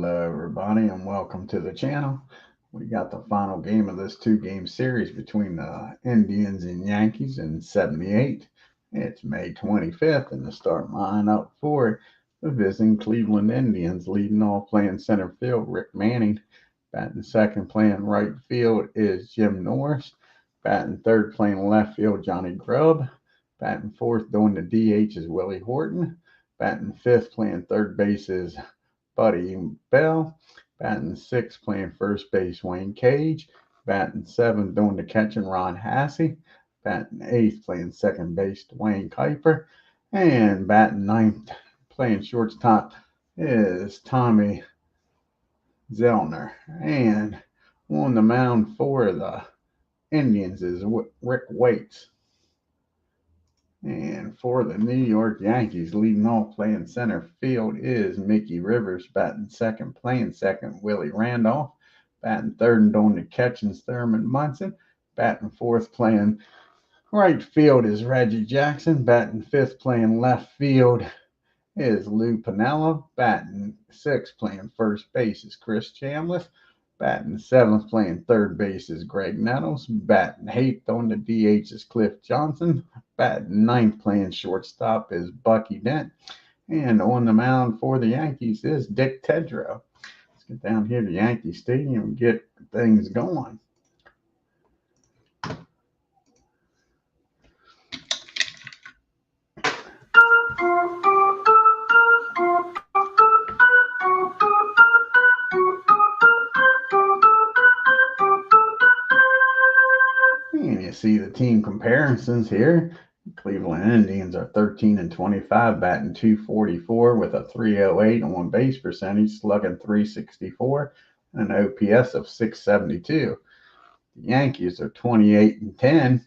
Hello, everybody, and welcome to the channel. We got the final game of this two-game series between the Indians and Yankees in '78. It's May 25th, and the start lineup for the visiting Cleveland Indians, leading off playing center field, Rick Manning. Batting second, playing right field, is Jim Norris. Batting third, playing left field, Johnny Grubb. Batting fourth, doing the DH, is Willie Horton. Batting fifth, playing third base, is Buddy Bell. Batting sixth, playing first base, Wayne Cage. Batting seventh, doing the catching, Ron Hassey. Batting eighth, playing second base, Dwayne Kuiper. And batting ninth, playing shortstop, is Tommy Zellner. And on the mound for the Indians is Rick Waits. And for the New York Yankees, leading off playing center field is Mickey Rivers. Batting second, playing second, Willie Randolph. Batting third and doing the catching, Thurman Munson. Batting fourth, playing right field is Reggie Jackson. Batting fifth, playing left field is Lou Piniella. Batting sixth, playing first base is Chris Chambliss. Batting seventh, playing third base is Greg Nettles. Batting eighth on the DH is Cliff Johnson. Batting ninth, playing shortstop is Bucky Dent. And on the mound for the Yankees is Dick TIDROW. Let's get down here to Yankee Stadium and get things going. And you see the team comparisons here. Cleveland Indians are 13-25, batting .244 with a .308 on base percentage, slugging .364, and an OPS of .672. The Yankees are 28-10,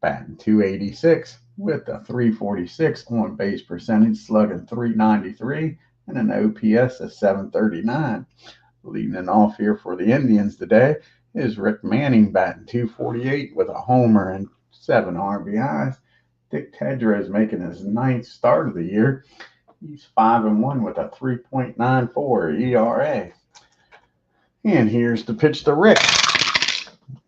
batting .286 with a .346 on base percentage, slugging .393, and an OPS of .739. Leading it off here for the Indians today is Rick Manning, batting .248 with a homer and 7 RBIs. Dick TIDROW is making his ninth start of the year. He's 5-1 with a 3.94 ERA. And here's the pitch to Rick.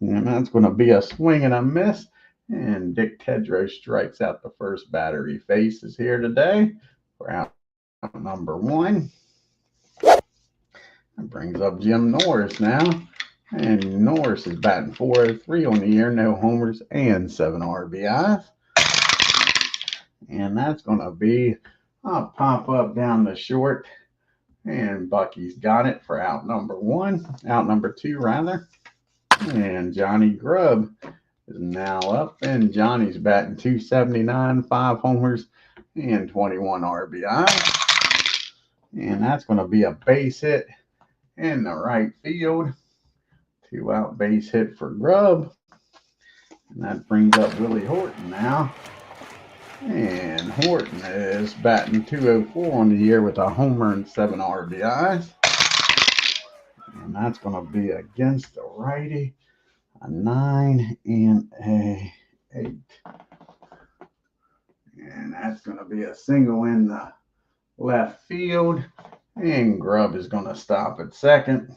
And that's going to be a swing and a miss. And Dick TIDROW strikes out the first batter he faces here today for out number one. That brings up Jim Norris now. And Norris is batting .403 on the year, no homers and 7 RBIs. And that's going to be a pop-up down the short. And Bucky's got it for out number two, rather. And Johnny Grubb is now up. And Johnny's batting .279, 5 homers, and 21 RBIs. And that's going to be a base hit in the right field. 2-out base hit for Grubb. And that brings up Willie Horton now. And Horton is batting .204 on the year with a homer and 7 RBIs. And that's going to be against the righty, a 9 and a 8. And that's going to be a single in the left field. And Grubb is going to stop at second.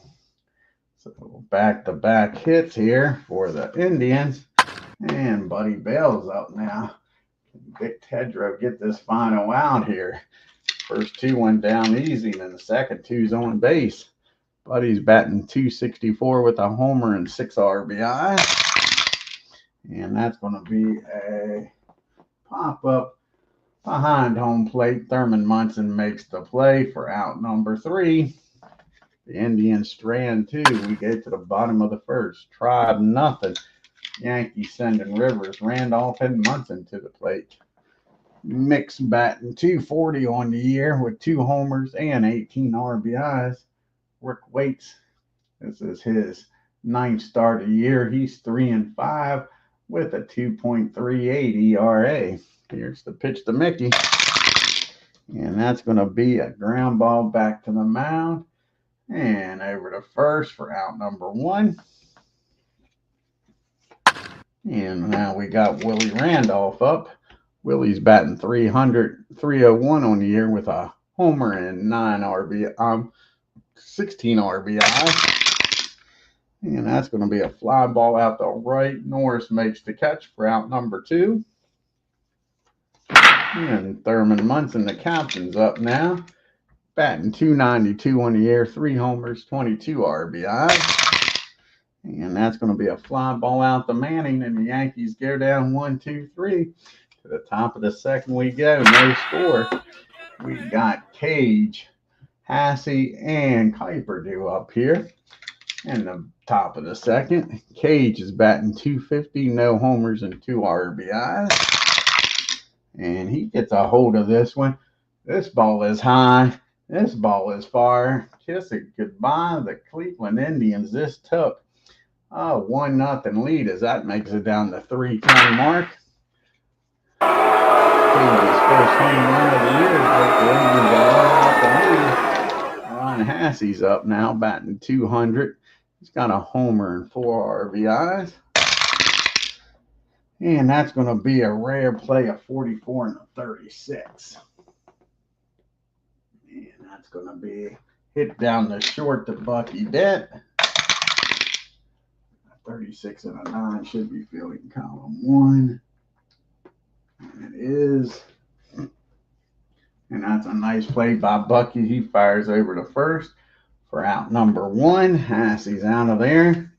So back-to-back hits here for the Indians. And Buddy Bell's up now. Dick TIDROW get this final out here. First two went down easy, and then the second two's on base. Buddy's batting .264 with a homer and 6 RBI. And that's going to be a pop-up behind home plate. Thurman Munson makes the play for out number 3. The Indians strand 2. We get to the bottom of the first. Tribe nothing. Yankees sending Rivers, Randolph, and Munson to the plate. Mix batting .240 on the year with 2 homers and 18 RBIs. Rick Waits, this is his 9th start of the year. He's 3-5 with a 2.38 ERA. Here's the pitch to Mickey. And that's going to be a ground ball back to the mound. And over to first for out number 1. And now we got Willie Randolph up. Willie's batting .301 on the year with a homer and 9 16 RBI. And that's going to be a fly ball out the right. Norris makes the catch for out number 2. And Thurman Munson, the captain's up now. Batting .292 on the year, 3 homers, 22 RBI. And that's going to be a fly ball out to Manning, and the Yankees go down 1-2-3. To the top of the second we go, no score. We got Cage, Hassey, and Kuiper due up here. And the top of the second, Cage is batting .250, no homers and 2 RBIs. And he gets a hold of this one. This ball is high. This ball is far. Kiss it goodbye. The Cleveland Indians this took a 1-0 lead as that makes it down the 3-10 mark. Cage's first home run of the year. The Indians are right out the lead. Ron Hassey's up now, batting .200. He's got a homer and 4 RBIs. And that's going to be a rare play of 44 and a 36. And that's going to be hit down the short to Bucky Dent. 36 and a 9 should be fielding column 1. And it is. And that's a nice play by Bucky. He fires over to first for out number 1. Hassey's out of there.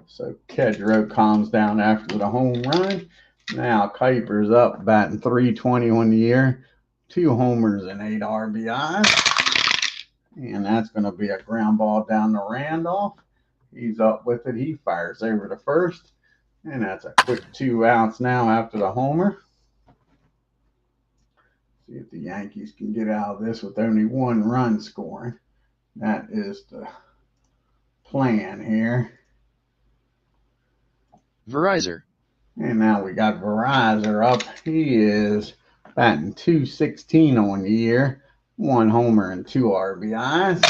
So TIDROW calms down after the home run. Now Kuiper's up, batting .320 on the year. 2 homers and 8 RBIs. And that's going to be a ground ball down to Randolph. He's up with it. He fires over to first. And that's a quick 2 outs now after the homer. See if the Yankees can get out of this with only 1 run scoring. That is the plan here. Verizon. And now we got Verizon up. He is batting .216 on the year. 1 homer and 2 RBIs.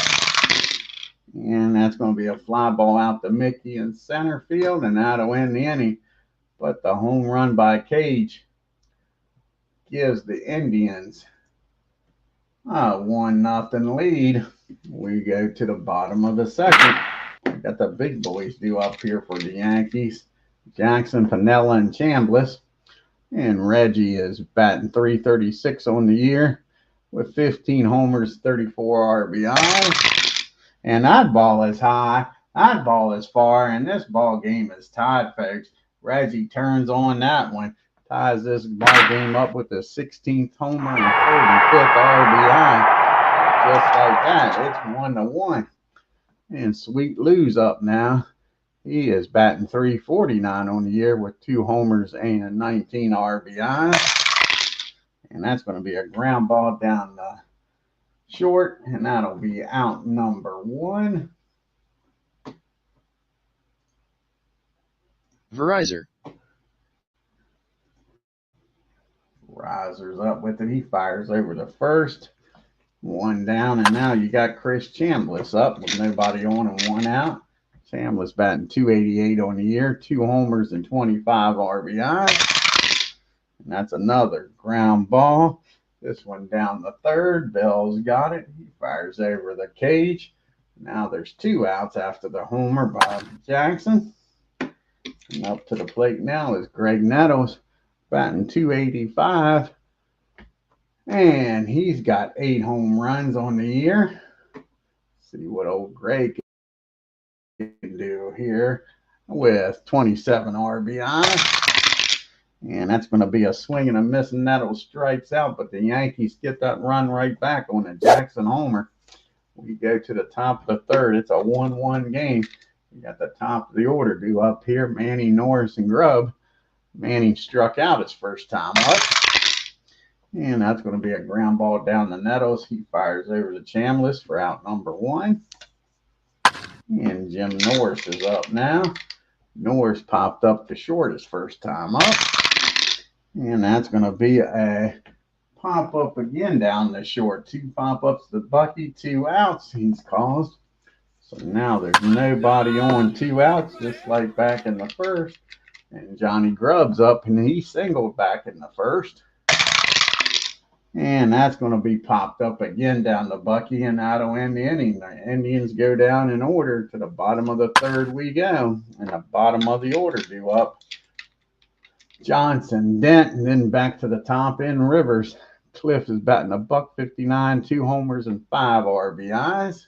And that's going to be a fly ball out to Mickey in center field, and that'll end the inning. But the home run by Cage gives the Indians a 1-0 lead. We go to the bottom of the second. We got the big boys due up here for the Yankees. Jackson, Piniella, and Chambliss. And Reggie is batting .336 on the year with 15 homers, 34 RBIs. And that ball is high. That ball is far. And this ball game is tied, folks. Reggie turns on that one. Ties this ball game up with the 16th homer and 45th RBI. Just like that. It's 1-1. And Sweet Lou's up now. He is batting .349 on the year with 2 homers and 19 RBIs. And that's going to be a ground ball down the short. And that'll be out number 1. Verizon. Riser's up with it. He fires over the first. 1 down. And now you got Chris Chambliss up with nobody on and 1 out. Chambliss batting .288 on the year, 2 homers and 25 RBIs. And that's another ground ball. This one down the third. Bell's got it. He fires over the Cage. Now there's 2 outs after the homer by Jackson. And up to the plate now is Greg Nettles, batting .285. And he's got 8 home runs on the year. See what old Greg can do here with 27 RBI. And that's going to be a swing and a miss, and Nettles strikes out, but the Yankees get that run right back on a Jackson homer. We go to the top of the third. It's a 1-1 game. We got the top of the order due up here. Manning, Norris, and Grubb. Manning struck out his first time up. And that's going to be a ground ball down the Nettles. He fires over to Chambliss for out number 1. And Jim Norris is up now. Norris popped up the short his first time up. And that's going to be a pop-up again down the short. 2 pop-ups to Bucky, 2 outs he's caused. So now there's nobody on, 2 outs, just like back in the first. And Johnny Grubb's up, and he singled back in the first. And that's going to be popped up again down to Bucky, and that'll end the inning. The Indians go down in order. To the bottom of the third we go. And the bottom of the order due up Johnson, Dent, and then back to the top end, Rivers. Cliff is batting $159, 2 homers and 5 RBIs.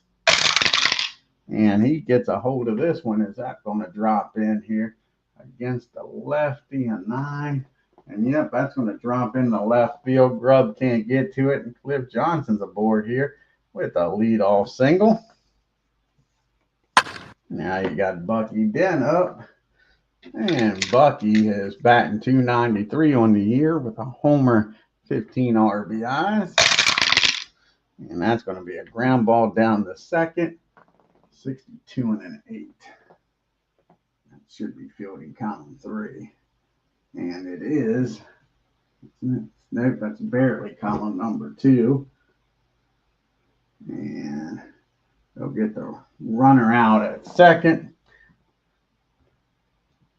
And he gets a hold of this one. Is that going to drop in here against the lefty, a 9? And yep, that's going to drop in the left field. Grubb can't get to it, and Cliff Johnson's aboard here with a leadoff single. Now you got Bucky Dent up. And Bucky is batting .293 on the year with a homer, 15 RBIs. And that's going to be a ground ball down the second, 62 and an 8. That should be fielding column 3. And it is. Nope, that's barely column number 2. And they'll get the runner out at second.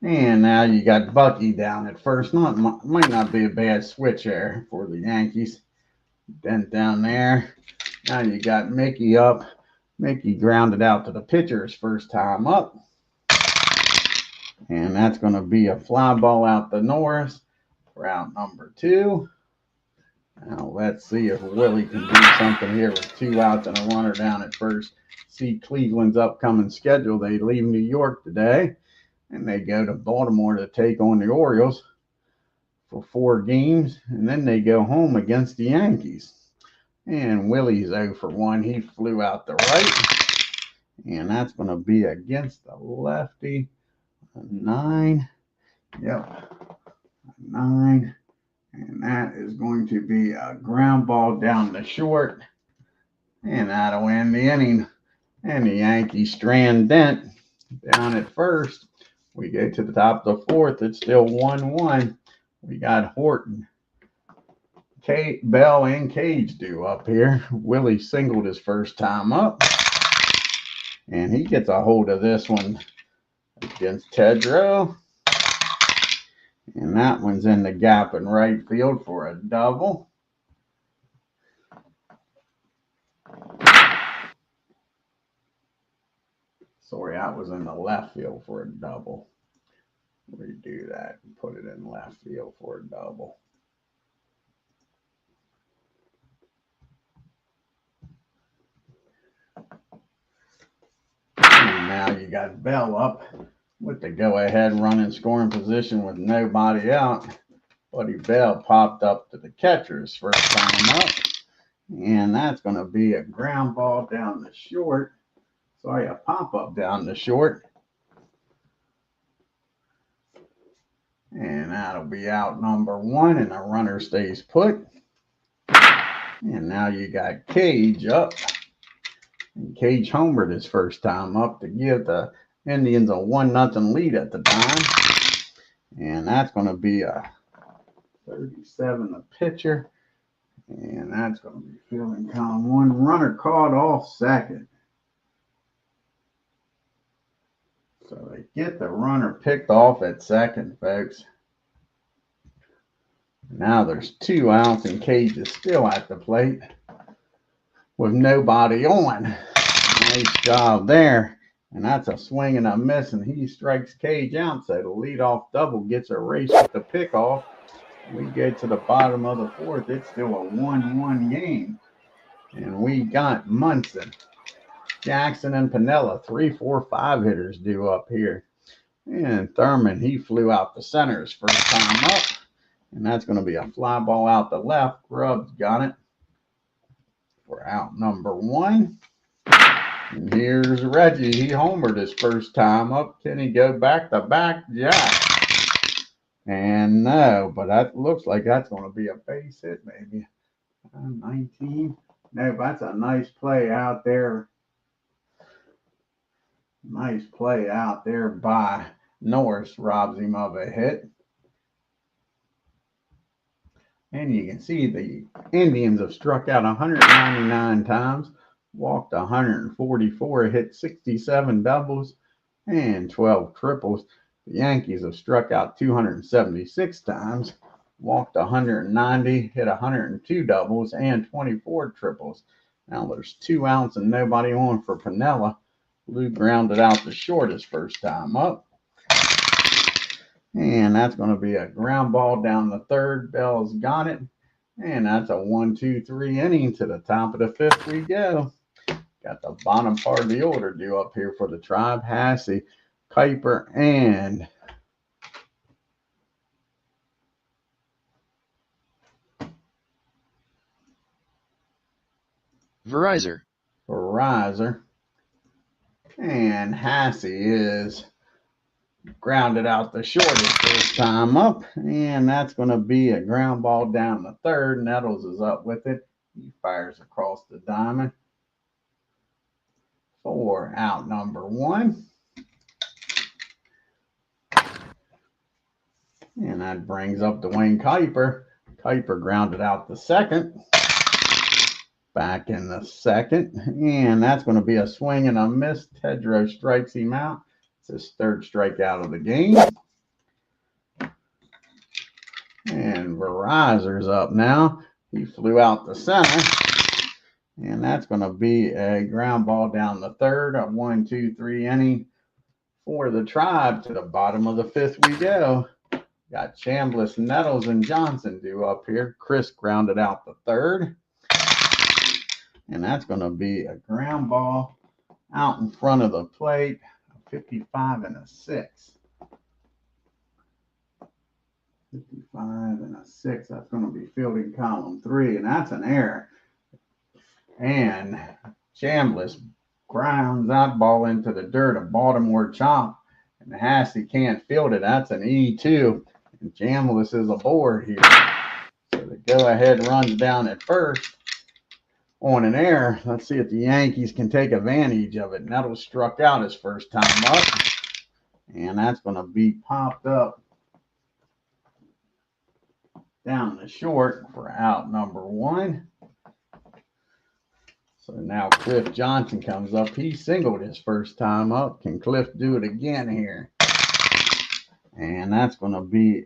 And now you got Bucky down at first. Might not be a bad switch there for the Yankees. Dent down there. Now you got Mickey up. Mickey grounded out to the pitcher's first time up. And that's going to be a fly ball out to Norris for out number 2. Now let's see if Willie can do something here with 2 outs and a runner down at first. See Cleveland's upcoming schedule. They leave New York today. And they go to Baltimore to take on the Orioles for 4 games. And then they go home against the Yankees. And Willie's 0 for 1. He flew out the right. And that's going to be against the lefty. A 9. Yep. A 9. And that is going to be a ground ball down the short. And that'll end the inning. And the Yankees strand Dent down at first. We go to the top of the 4th. It's still 1-1. We got Horton, Bell, and Cage due up here. Willie singled his first time up. And he gets a hold of this one against TIDROW. And that one's in the gap in right field for a double. Sorry, I was in the left field for a double. Redo that and put it in left field for a double. And now you got Bell up with the go-ahead run in scoring position with nobody out. Buddy Bell popped up to the catcher's first time up. And that's going to be a ground ball down the short. Sorry, a pop-up down the short. And that'll be out number 1, and the runner stays put. And now you got Cage up. And Cage homered his first time up to give the Indians a 1-0 lead at the time. And that's going to be a 37, the pitcher. And that's going to be fielding column 1. Runner caught off second. So they get the runner picked off at second, folks. Now there's 2 outs, and Cage is still at the plate with nobody on. Nice job there. And that's a swing and a miss, and he strikes Cage out. So the leadoff double gets erased with the pickoff. We get to the bottom of the 4th. It's still a 1-1 game. And we got Munson, Jackson, and Piniella, 3, 4, 5 hitters due up here. And Thurman, he flew out the center his first time up. And that's going to be a fly ball out the left. Grubb's got it for out number 1. And here's Reggie. He homered his first time up. Can he go back-to-back Jack? And no, but that looks like that's going to be a base hit maybe. 19. No, that's a nice play out there. Nice play out there by Norris. Robs him of a hit. And you can see the Indians have struck out 199 times, walked 144, hit 67 doubles, and 12 triples. The Yankees have struck out 276 times, walked 190, hit 102 doubles and 24 triples. Now there's 2 outs and nobody on for Piniella. Lou grounded out the short his first time up. And that's going to be a ground ball down the third. Bell's got it. And that's a 1-2-3 inning. To the top of the 5th we go. Got the bottom part of the order due up here for the Tribe. Hassey, Kuiper, and Verizon. And Hassey is grounded out the shortest first time up. And that's going to be a ground ball down the third. Nettles is up with it. He fires across the diamond for out number 1. And that brings up Dwayne Kuiper. Kuiper grounded out the second. Back in the second. And that's going to be a swing and a miss. TIDROW strikes him out. It's his 3rd strikeout of the game. And Verizon's up now. He flew out the center. And that's going to be a ground ball down the third. A 1-2-3 inning for the Tribe. To the bottom of the 5th we go. Got Chambliss, Nettles, and Johnson due up here. Chris grounded out the third. And that's going to be a ground ball out in front of the plate. 55 and a 6. 55 and a 6. That's going to be fielding column 3. And that's an error. And Chambliss grounds that ball into the dirt. A Baltimore chop. And Hassey can't field it. That's an E2. And Chambliss is aboard here. So the go-ahead runs down at first on an error. Let's see if the Yankees can take advantage of it. Nettles struck out his first time up. And that's going to be popped up down the short for out number 1. So now Cliff Johnson comes up. He singled his first time up. Can Cliff do it again here? And that's going to be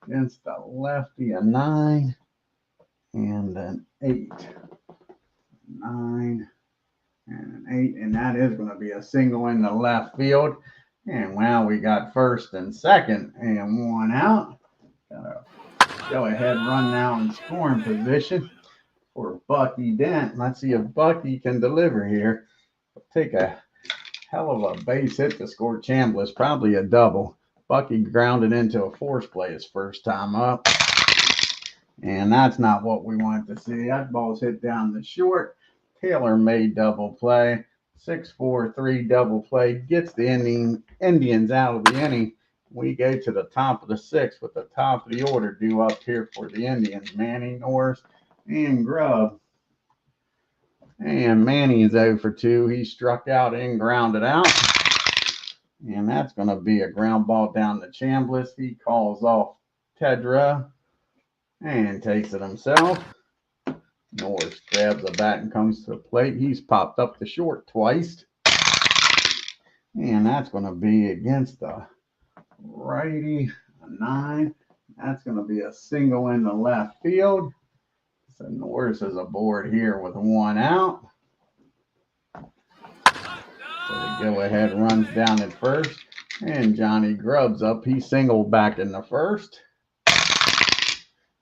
against the lefty, a 9 and an 8. 9 and an 8. And that is going to be a single in the left field. And wow, we got first and second and 1 out. Got a go-ahead run now in scoring position for Bucky Dent. Let's see if Bucky can deliver here. Take a hell of a base hit to score Chambliss, probably a double. Bucky grounded into a force play his first time up. And that's not what we want to see. That ball's hit down the short. Taylor made double play. 6-4-3 double play. Gets the Indians out of the inning. We go to the top of the 6th with the top of the order due up here for the Indians. Manning, Norris, and Grubb. And Manny is 0 for 2. He struck out and grounded out. And that's going to be a ground ball down to Chambliss. He calls off TIDROW and takes it himself. Norris grabs the bat and comes to the plate. He's popped up the short twice. And that's going to be against the righty, a 9. That's going to be a single in the left field. So Norris is aboard here with 1 out. So the go-ahead runs down at first. And Johnny Grubb's up. He singled back in the first.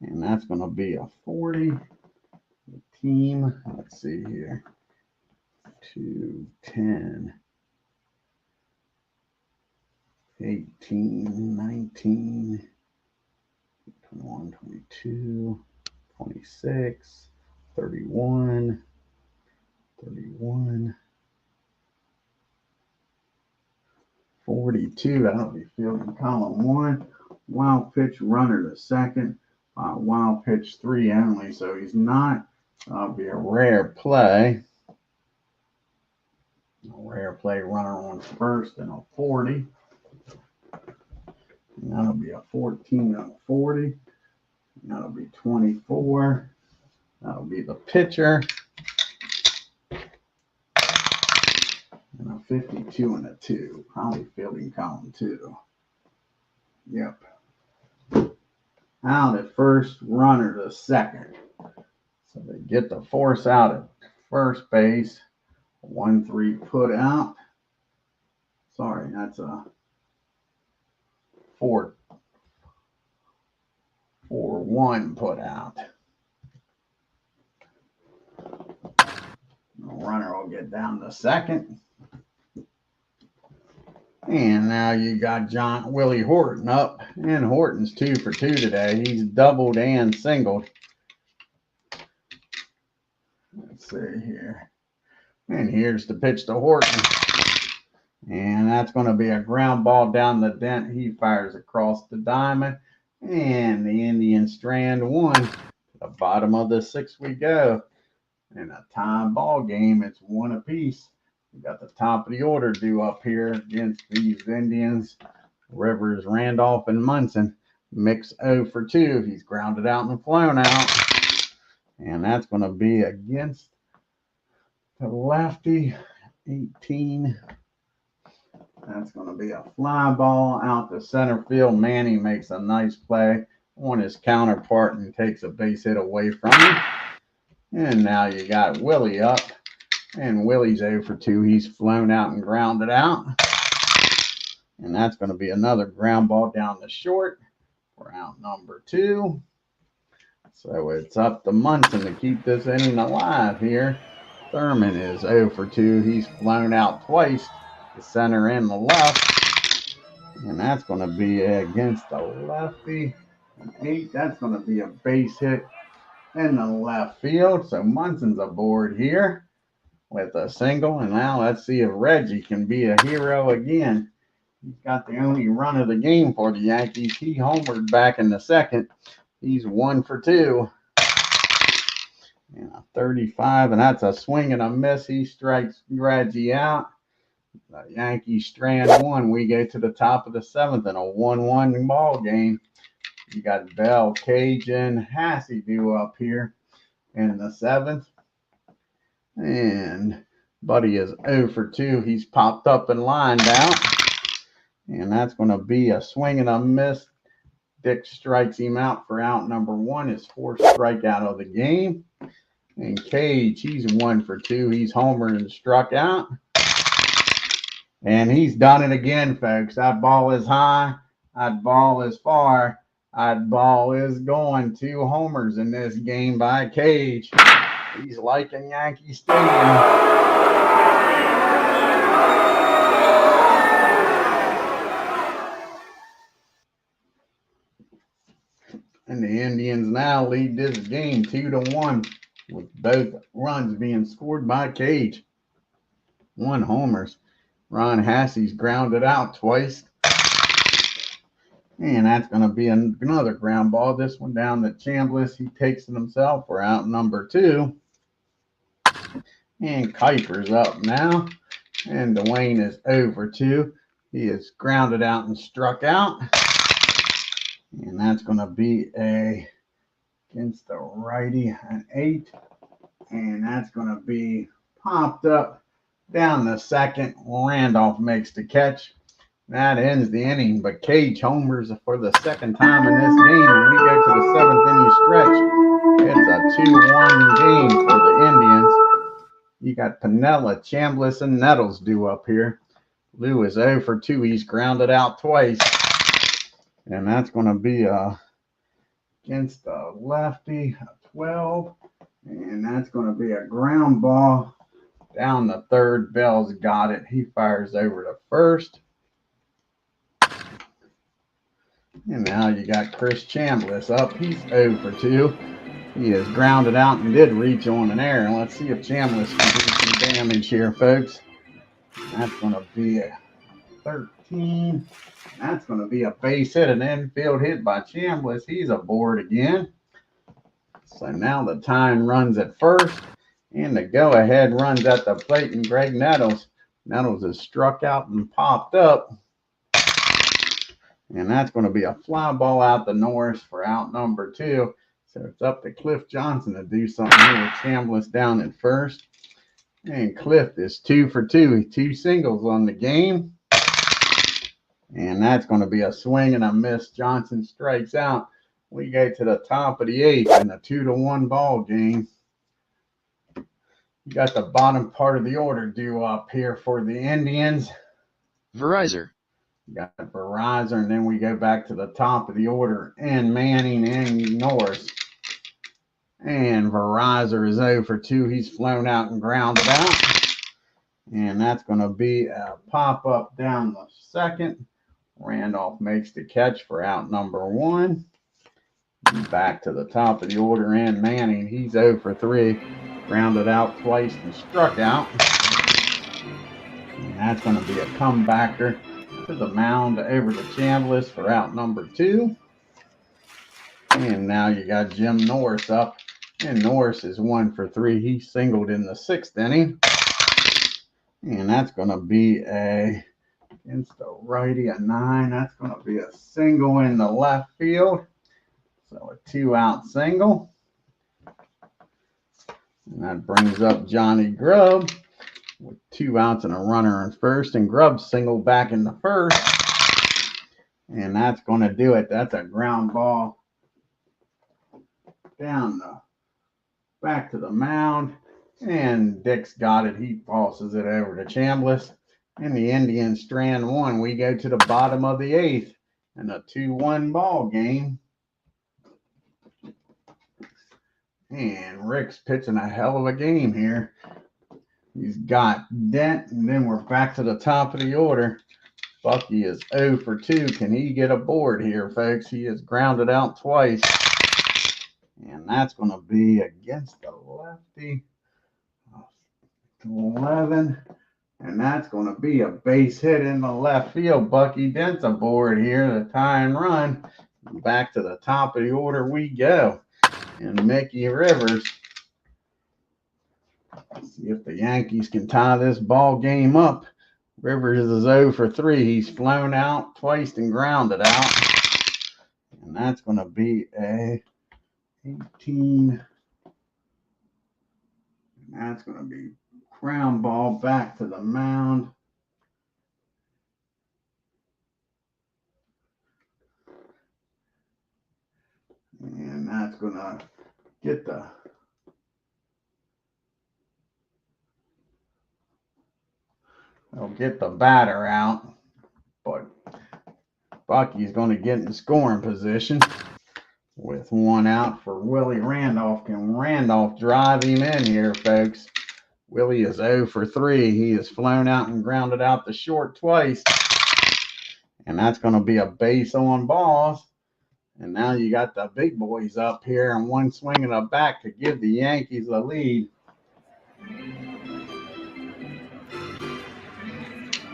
And that's going to be a 40. The team, let's see here. 2, 10, 18, 19, 21, 22. 26, 31, 31, 42. That'll be fielding column 1. Wild pitch runner to second. Wild pitch 3 only, so he's not. That'll be a rare play. A rare play runner on first and a 40. And that'll be a 14 and a 40. That'll be 24. That'll be the pitcher. And a 52 and a 2. Probably fielding column 2. Yep. out at first, runner to second. So they get the force out at first base. 1-3 put out. Sorry, that's a 4-1 put out. The runner will get down to second. And now you got Willie Horton up. And Horton's 2 for 2 today. He's doubled and singled. Let's see here. And here's the pitch to Horton. And that's going to be a ground ball down the dent. He fires across the diamond. And the Indians strand one. To the bottom of the 6th we go. In a tie ball game, it's 1 apiece. We got the top of the order due up here against these Indians. Rivers, Randolph, and Munson. Mix 0 for 2. He's grounded out and flown out. And that's going to be against the lefty. 18. That's going to be a fly ball out to center field. Manny makes a nice play on his counterpart and takes a base hit away from him. And now you got Willie up. And Willie's 0 for 2. He's flown out and grounded out. And that's going to be another ground ball down the short for out number 2. So it's up to Munson to keep this inning alive here. Thurman is 0 for 2. He's flown out twice, the center and the left. And that's going to be against the lefty. 8. That's going to be a base hit in the left field. So Munson's aboard here with a single. And now let's see if Reggie can be a hero again. He's got the only run of the game for the Yankees. He homered back in the 2nd. He's 1 for 2. And a 35, and that's a swing and a miss. He strikes Reggie out. The Yankees strand 1. We go to the top of the 7th in a 1-1 ball game. You got Bell, Cage, and Hassey due up here in the 7th. And Buddy is 0 for 2. He's popped up and lined out. And that's going to be a swing and a miss. Dick strikes him out for out number 1. His 4th strikeout of the game. And Cage, he's 1 for 2. He's homered and struck out. And he's done it again, folks. That ball is high. That ball is far. That ball is going. 2 homers in this game by Cage. He's liking Yankee Stadium. And the Indians now lead this game 2-1 with both runs being scored by Cage. 1 homers. Ron Hassey's grounded out twice. And that's going to be another ground ball. This one down to Chambliss. He takes it himself for out number 2. And Kuiper's up now. And Dwayne is 0 for 2. He is grounded out and struck out. And that's going to be against the righty, an 8. And that's going to be popped up down the 2nd. Randolph makes the catch. That ends the inning. But Cage homers for the 2nd time in this game. And we go to the 7th inning stretch. It's a 2-1 game for the Indians. You got Piniella, Chambliss, and Nettles due up here. Lou is 0 for 2. He's grounded out twice. And that's going to be against the lefty, a 12. And that's going to be a ground ball down the 3rd. Bell's got it. He fires over to 1st. And now you got Chris Chambliss up. He's 0 for 2. He is grounded out and did reach on an error. Let's see if Chambliss can do some damage here, folks. That's going to be a 13. That's going to be a base hit, an infield hit by Chambliss. He's aboard again. So now the time runs at 1st. And the go-ahead runs at the plate. And Greg Nettles. Nettles is struck out and popped up. And that's going to be a fly ball out the north for out number 2. So it's up to Cliff Johnson to do something here with Chambliss down at 1st. And Cliff is 2 for 2. 2 singles on the game. And that's going to be a swing and a miss. Johnson strikes out we go to the top of the 8th in a 2-1 ball game. You got the bottom part of the order due up here for the Indians. Verizon. You got Verizon, and then we go back to the top of the order and Manning and Norris. And Verizon is 0 for 2. He's flown out and grounded out. And that's going to be a pop-up down the 2nd. Randolph makes the catch for out number 1. Back to the top of the order and Manning. He's 0 for 3. Grounded out twice and struck out. And that's going to be a comebacker to the mound over to Chambliss for out number 2. And now you got Jim Norris up. And Norris is 1 for 3. He singled in the 6th inning. And that's going to be against the righty, a 9. That's going to be a single in the left field. So a 2-out single. And that brings up Johnny Grubb with 2 outs and a runner in first. And Grubb singled back in the first. And that's going to do it. That's a ground ball down the back to the mound. And Dick's got it. He passes it over to Chambliss. And the Indians strand 1. We go to the bottom of the 8th in a 2-1 ball game. And Rick's pitching a hell of a game here. He's got Dent, and then we're back to the top of the order. Bucky is 0 for 2. Can he get a board here, folks? He is grounded out twice. And that's going to be against the lefty. 11. And that's going to be a base hit in the left field. Bucky Dent's aboard here to tie and run. Back to the top of the order we go. And Mickey Rivers. Let's see if the Yankees can tie this ball game up. Rivers is 0 for 3. He's flown out twice and grounded out. And that's going to be a 18. And that's going to be ground ball back to the mound. And that's going to get the batter out. But Bucky's going to get in scoring position with 1 out for Willie Randolph. Can Randolph drive him in here, folks? Willie is 0 for 3. He has flown out and grounded out the short twice. And that's going to be a base on balls. And now you got the big boys up here and 1 swing and a back to give the Yankees the lead.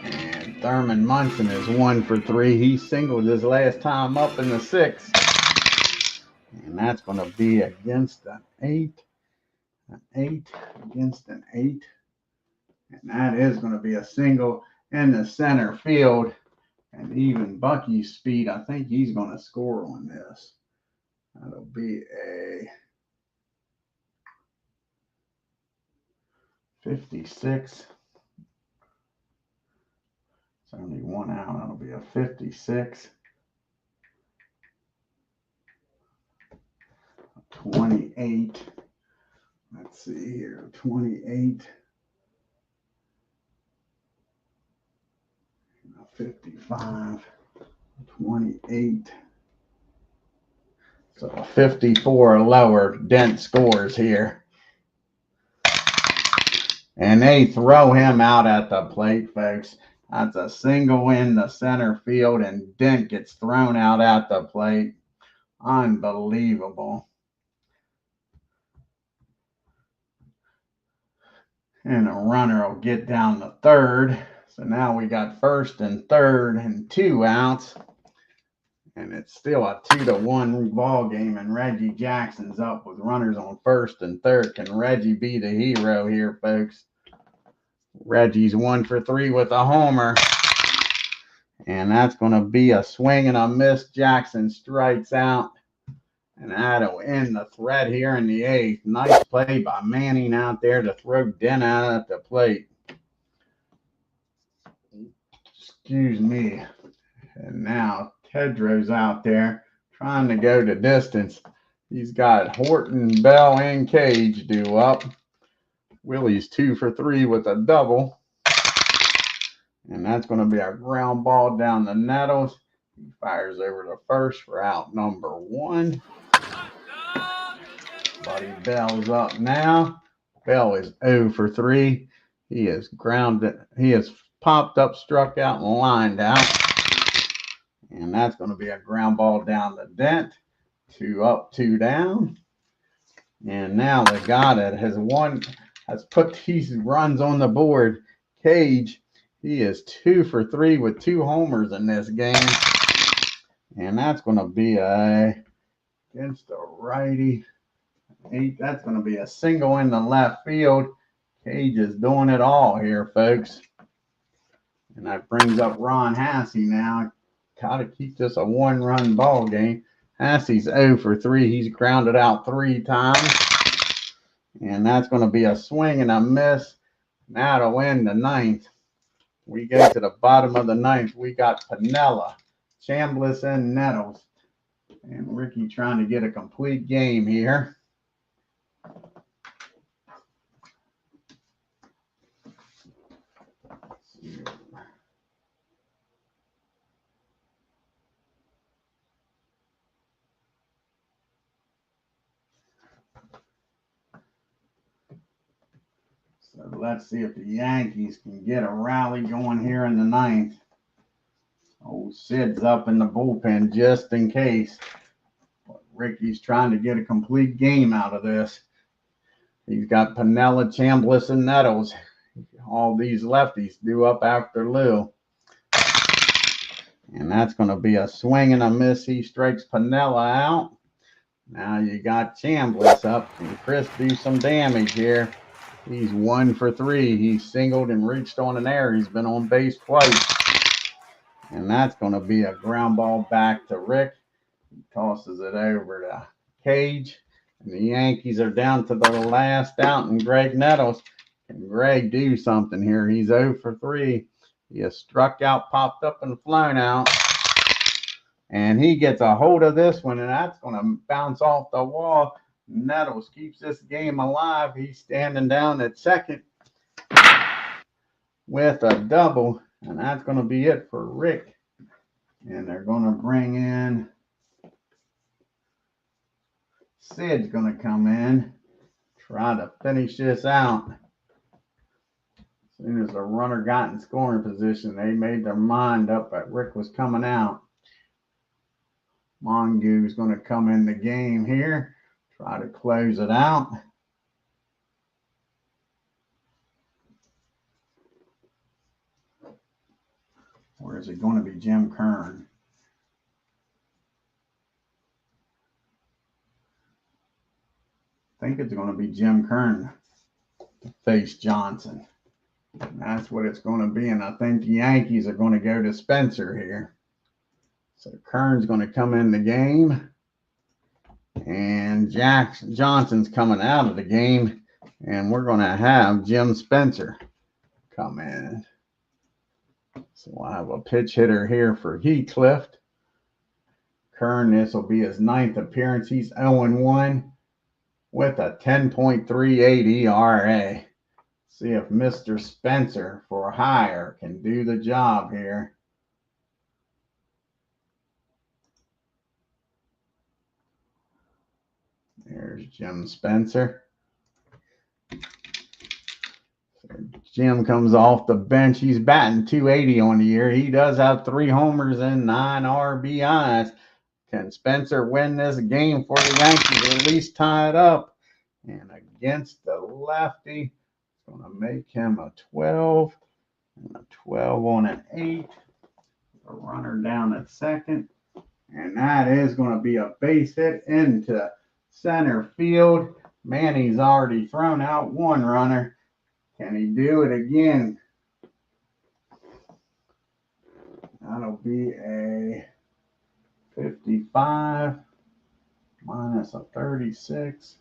And Thurman Munson is 1 for 3. He singled his last time up in the 6th. And that's going to be against an 8. An 8 against an 8. And that is going to be a single in the center field. And even Bucky's speed, I think he's going to score on this. That'll be a 56. It's only 1 out. That'll be a 56. 28. Let's see here. 28. 55, 28. So 54 or lower. Dent scores here. And they throw him out at the plate, folks. That's a single in the center field, and Dent gets thrown out at the plate. Unbelievable. And a runner will get down to third. So now we got first and third and 2 outs. And it's still a 2-1 ball game. And Reggie Jackson's up with runners on first and third. Can Reggie be the hero here, folks? Reggie's 1 for 3 with a homer. And that's going to be a swing and a miss. Jackson strikes out. And that'll end the threat here in the 8th. Nice play by Manning out there to throw Dent out at the plate. Excuse me. And now TIDROW's out there trying to go the distance. He's got Horton, Bell, and Cage due up. Willie's 2 for 3 with a double. And that's going to be a ground ball down the Nettles. He fires over to first for out number 1. Buddy Bell's up now. Bell is 0 for 3. He is grounded. He has popped up, struck out, and lined out. And that's going to be a ground ball down the dent. 2 up, 2 down. And now the guy that has put these runs on the board, Cage, he is 2 for 3 with 2 homers in this game. And that's going to be against a righty. That's going to be a single in the left field. Cage is doing it all here, folks. And that brings up Ron Hasse now. Got to keep this a 1-run ball game. Hasse's 0 for 3. He's grounded out 3 times. And that's going to be a swing and a miss. Now to win the 9th. We get to the bottom of the 9th. We got Piniella, Chambliss, and Nettles. And Ricky trying to get a complete game here. So let's see if the Yankees can get a rally going here in the 9th. Old Sid's up in the bullpen just in case. But Ricky's trying to get a complete game out of this. He's got Piniella, Chambliss, and Nettles. All these lefties due up after Lou. And that's going to be a swing and a miss. He strikes Piniella out. Now you got Chambliss up. And Chris do some damage here. He's 1 for 3. He singled and reached on an error. He's been on base twice. And that's going to be a ground ball back to Rick. He tosses it over to Cage. And the Yankees are down to the last out. And Greg Nettles. Can Greg do something here? He's 0 for 3. He has struck out, popped up, and flown out. And he gets a hold of this one. And that's going to bounce off the wall. Nettles keeps this game alive. He's standing down at second with a double. And that's going to be it for Rick. And they're going to bring in Sid's going to come in, try to finish this out. As soon as the runner got in scoring position, they made their mind up that Rick was coming out. Mongoose going to come in the game here. Try to close it out. Or is it going to be Jim Kern? I think it's going to be Jim Kern to face Johnson. And that's what it's going to be. And I think the Yankees are going to go to Spencer here. So Kern's going to come in the game. And Johnson's coming out of the game. And we're going to have Jim Spencer come in. So we'll have a pitch hitter here for Heathcliff. Kern, this will be his 9th appearance. He's 0-1 with a 10.38 ERA. See if Mr. Spencer for hire can do the job here. There's Jim Spencer. Jim comes off the bench. He's batting .280 on the year. He does have 3 homers and 9 RBIs. Can Spencer win this game for the Yankees, or at least tie it up? And against the lefty, it's going to make him a 12. And a 12 on an 8. A runner down at second. And that is going to be a base hit into center field. Manny's already thrown out 1 runner. Can he do it again? That'll be a 55 minus a 36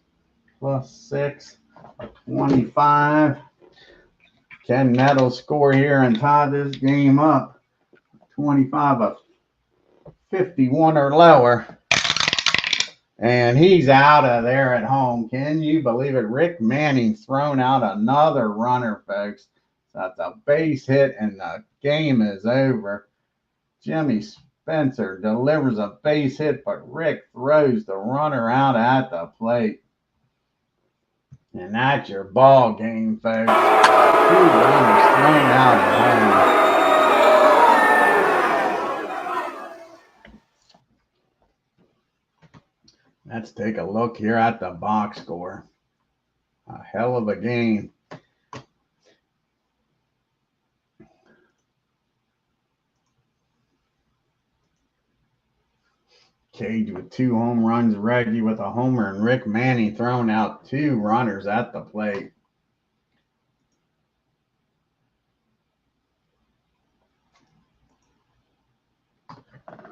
plus 6, a 25. Can Nettles score here and tie this game up? 25, a 51 or lower. And he's out of there at home. Can you believe it? Rick Manning's thrown out another runner, folks. That's a base hit, and the game is over. Jimmy Spencer delivers a base hit, but Rick throws the runner out at the plate. And that's your ball game, folks. 2 runners thrown out at home. Let's take a look here at the box score. A hell of a game. Cage with 2 home runs, Reggie with a homer, and Rick Manning throwing out 2 runners at the plate.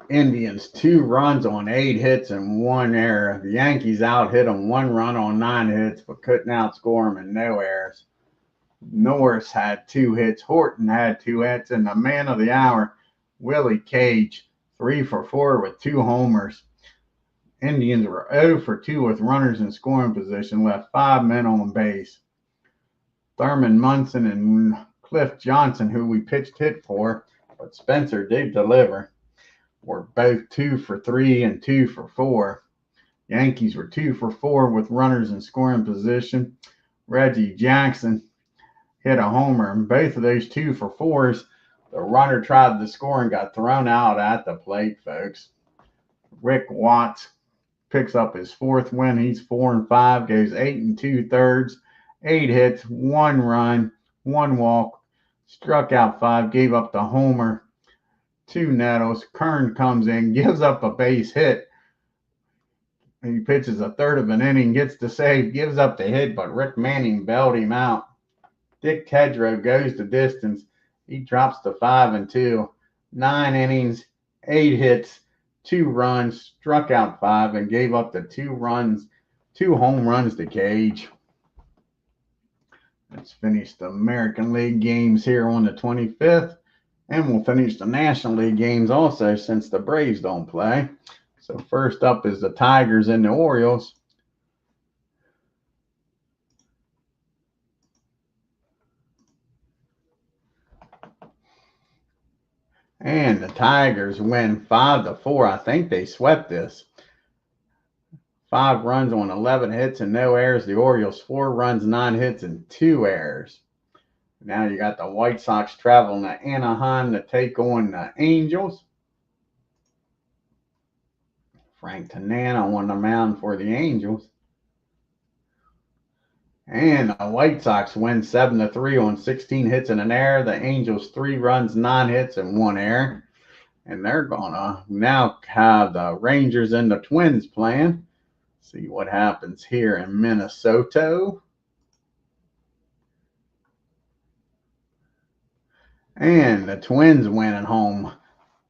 Indians 2 runs on 8 hits and 1 error. The Yankees out hit them 1 run on 9 hits, but couldn't outscore them and no errors. Norris had 2 hits. Horton had 2 hits, and the man of the hour, Willie Cage, 3 for 4 with 2 homers. Indians were 0 for 2 with runners in scoring position, left 5 men on base. Thurman Munson and Cliff Johnson, who we pitched hit for, but Spencer did deliver, were both 2 for 3 and 2 for 4. Yankees were 2 for 4 with runners in scoring position. Reggie Jackson hit a homer, and both of those 2 for 4s, the runner tried to score and got thrown out at the plate, folks. Rick Watts picks up his 4th win. He's 4-5, goes 8 2/3, 8 hits, 1 run, 1 walk, struck out 5, gave up the homer, 2 nettles. Kern comes in, gives up a base hit. He pitches a third of an inning, gets the save, gives up the hit, but Rick Manning bailed him out. Dick TIDROW goes the distance. He drops to 5-2, 9 innings, 8 hits, 2 runs, struck out 5, and gave up the 2 home runs to Cage. Let's finish the American League games here on the 25th. And we'll finish the National League games also, since the Braves don't play. So first up is the Tigers and the Orioles. And the Tigers win 5-4. I think they swept this. 5 runs on 11 hits and no errors. The Orioles 4 runs, 9 hits, and 2 errors. Now you got the White Sox traveling to Anaheim to take on the Angels. Frank Tanana on the mound for the Angels. And the White Sox win 7-3 on 16 hits and an error. The Angels 3 runs, 9 hits, and 1 error. And they're going to now have the Rangers and the Twins playing. See what happens here in Minnesota. And the Twins win at home.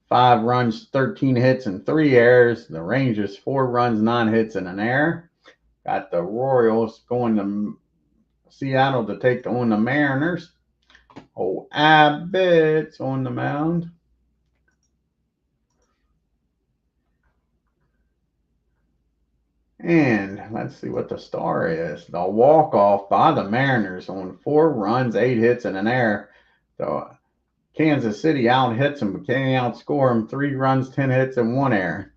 5 runs, 13 hits, and 3 errors. The Rangers 4 runs, 9 hits, and an error. Got the Royals going to Seattle to take on the Mariners. Oh, Abbott's on the mound. And let's see what the star is. The walk-off by the Mariners on 4 runs, 8 hits, and an error. So Kansas City out-hits them, but can't outscore them. 3 runs, 10 hits, and 1 error.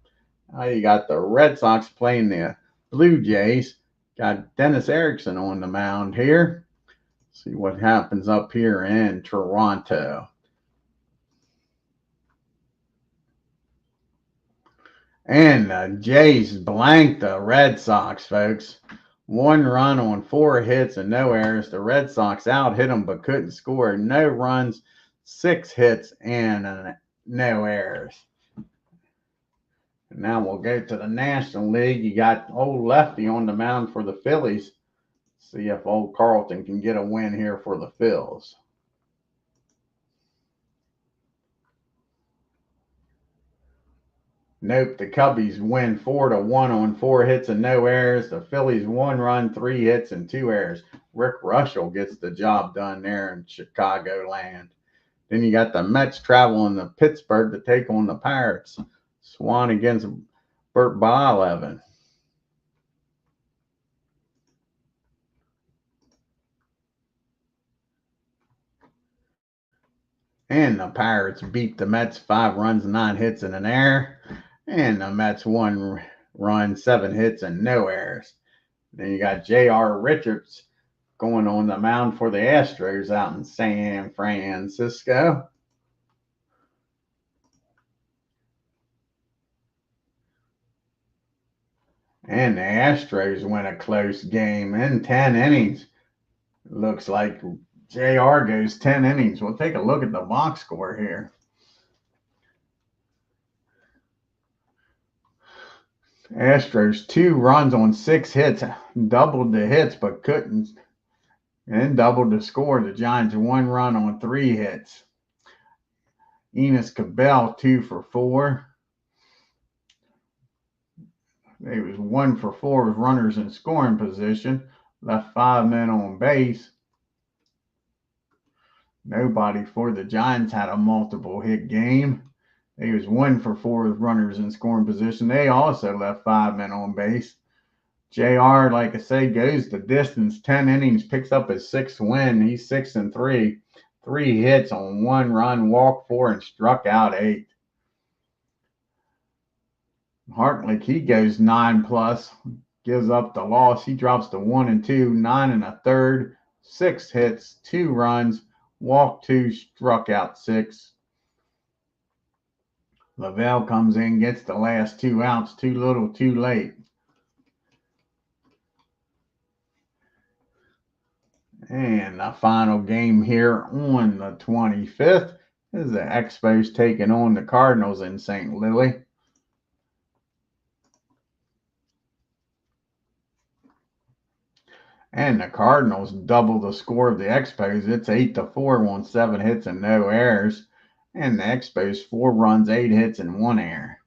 Now you got the Red Sox playing the Blue Jays. Got Dennis Erickson on the mound here. See what happens up here in Toronto. And the Jays blanked the Red Sox, folks. 1 run on 4 hits and no errors. The Red Sox out-hit them but couldn't score. No runs, 6 hits, and no errors. And now we'll go to the National League. You got old Lefty on the mound for the Phillies. See if old Carlton can get a win here for the Phils. Nope, the Cubbies win 4-1 on 4 hits and no errors. The Phillies 1 run, 3 hits, and 2 errors. Rick Russell gets the job done there in Chicagoland. Then you got the Mets traveling to Pittsburgh to take on the Pirates. Swan against Bert Blyleven. And the Pirates beat the Mets 5 runs, 9 hits, and an error. And the Mets 1 run, 7 hits, and no errors. Then you got J.R. Richards going on the mound for the Astros out in San Francisco. And the Astros win a close game in 10 innings. Looks like JR goes 10 innings. We'll take a look at the box score here. Astros 2 runs on 6 hits, doubled the hits but couldn't, and doubled the score. The Giants 1 run on 3 hits. Enos Cabell 2 for 4. It was 1 for 4 with runners in scoring position. Left 5 men on base. Nobody for the Giants had a multiple hit game. He was 1 for 4 with runners in scoring position. They also left 5 men on base. JR, like I say, goes the distance. 10 innings, picks up his 6th win. He's 6-3. 3 hits on 1 run, walked 4, and struck out 8. Hartlick, he goes 9+, gives up the loss. He drops to 1-2, 9 1/3, 6 hits, 2 runs, walked 2, struck out 6. Lavelle comes in, gets the last 2 outs. Too little, too late. And the final game here on the 25th is the Expos taking on the Cardinals in St. Louis. And the Cardinals double the score of the Expos. It's 8-4 on 7 hits and no errors. And the Expos 4 runs, 8 hits, and 1 error.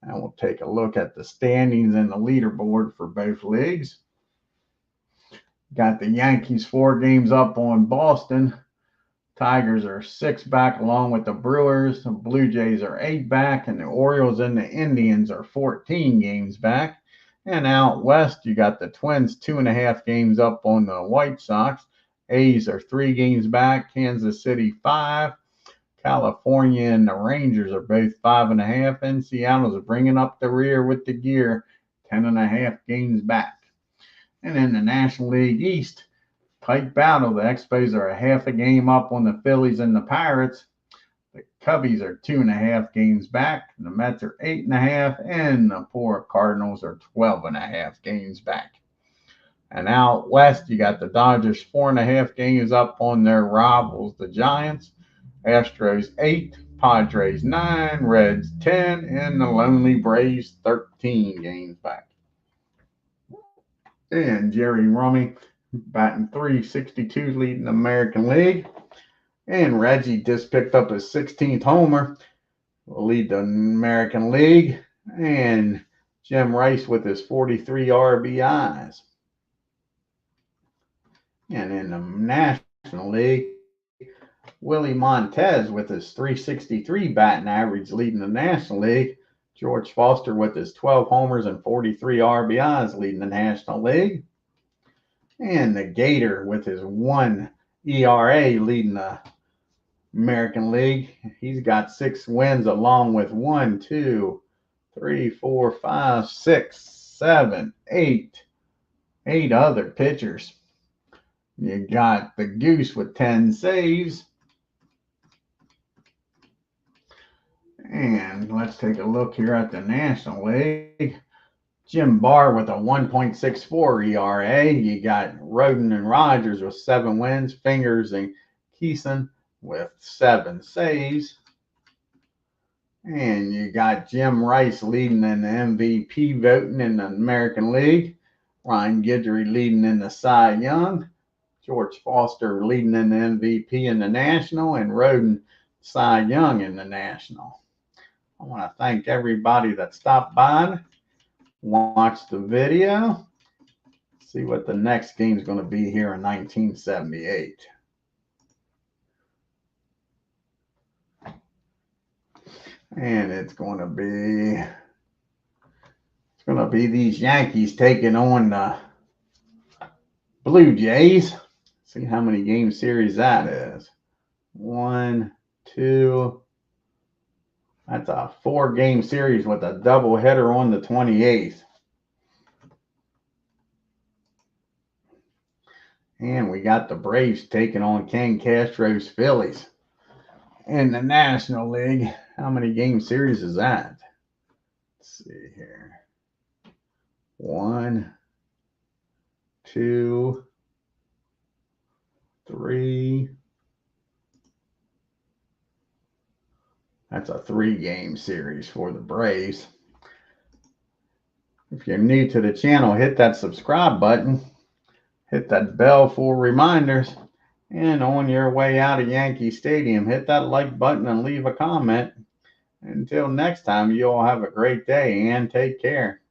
And we'll take a look at the standings and the leaderboard for both leagues. Got the Yankees 4 games up on Boston. Tigers are 6 back along with the Brewers. The Blue Jays are 8 back. And the Orioles and the Indians are 14 games back. And out west, you got the Twins 2.5 games up on the White Sox. A's are 3 games back. Kansas City 5. California and the Rangers are both 5.5. And Seattle's bringing up the rear with the gear, 10.5 games back. And in the National League East, tight battle. The Expos are 1/2 game up on the Phillies and the Pirates. The Cubbies are 2.5 games back. The Mets are 8.5, and the poor Cardinals are 12.5 games back. And out west, you got the Dodgers 4.5 games up on their rivals, the Giants. Astros 8, Padres 9, Reds 10, and the lonely Braves 13 games back. And Jerry Rummy batting .362, leading the American League. And Reggie just picked up his 16th homer, will lead the American League. And Jim Rice with his 43 RBIs. And in the National League, Willie Montez with his .363 batting average leading the National League. George Foster with his 12 homers and 43 RBIs leading the National League. And the Gator with his 1 ERA leading the American League. He's got 6 wins along with 1, 2, 3, 4, 5, 6, 7, 8 other pitchers. You got the Goose with 10 saves. And let's take a look here at the National League. Jim Barr with a 1.64 ERA. You got Roden and Rogers with 7 wins. Fingers and Keeson with 7 saves. And you got Jim Rice leading in the MVP voting in the American League. Ryan Guidry leading in the Cy Young. George Foster leading in the MVP in the National. And Roden Cy Young in the National. I want to thank everybody that stopped by, watched the video, see what the next game is going to be here in 1978. And it's going to be these Yankees taking on the Blue Jays. See how many game series that is. 1, 2. That's a 4-game series with a doubleheader on the 28th. And we got the Braves taking on Ken Castro's Phillies in the National League. How many game series is that? Let's see here. 1, 2, 3. That's a 3-game series for the Braves. If you're new to the channel, hit that subscribe button. Hit that bell for reminders. And on your way out of Yankee Stadium, hit that like button and leave a comment. Until next time, you all have a great day and take care.